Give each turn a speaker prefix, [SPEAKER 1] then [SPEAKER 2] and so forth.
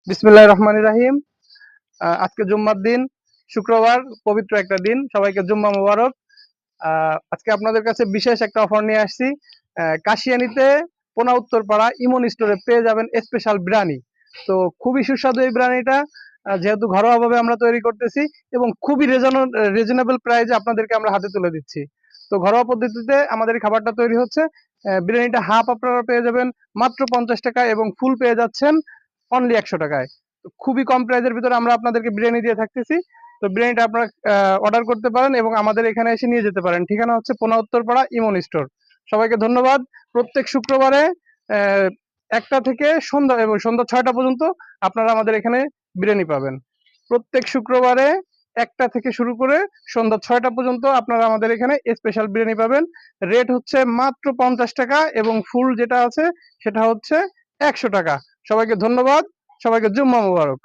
[SPEAKER 1] বিসমিল্লাহির রহমানির রাহিম। আজকে জুম্মার দিন, শুক্রবার, পবিত্র একটা দিন। সবাইকে জুম্মা মোবারক। আজকে আপনাদের কাছে বিশেষ একটা অফার নিয়ে আসছি। কাশিয়ানীতে পোনা উত্তরপাড়া ইমন স্টোরে পেয়ে যাবেন স্পেশাল বিরিয়ানি। তো খুবই সুস্বাদু এই বিরিয়ানিটা, যেহেতু ঘরোয়াভাবে আমরা তৈরি করতেছি এবং খুবই রিজনেবল প্রাইসে আপনাদেরকে আমরা হাতে তুলে দিচ্ছি। তো ঘরোয়া পদ্ধতিতে আমাদের এই খাবারটা তৈরি হচ্ছে। বিরিয়ানিটা হাফ আপনারা পেয়ে যাবেন মাত্র 50 টাকা এবং ফুল পেয়ে যাচ্ছেন অনলি 100 টাকায়। তো খুবই কম প্রাইসের ভিতরে আমরা আপনাদেরকে বিরিয়ানি দিয়ে থাকতেছি। তো বিরিয়ানিটা আপনারা অর্ডার করতে পারেন এবং আমাদের এখানে এসে নিয়ে যেতে পারেন। ঠিকানা হচ্ছে পোনা উত্তরপাড়া ইমন স্টোর। সবাইকে ধন্যবাদ। প্রত্যেক শুক্রবারে আহ, 1টা থেকে সন্ধ্যা এবং সন্ধ্যা 6টা পর্যন্ত আপনারা আমাদের এখানে বিরিয়ানি পাবেন। প্রত্যেক শুক্রবারে 1টা থেকে শুরু করে সন্ধ্যা 6টা পর্যন্ত আপনারা আমাদের এখানে স্পেশাল বিরিয়ানি পাবেন। রেট হচ্ছে মাত্র 50 টাকা এবং ফুল যেটা আছে সেটা হচ্ছে 100 টাকা। সবাইকে ধন্যবাদ। সবাইকে জুম্মা মোবারক।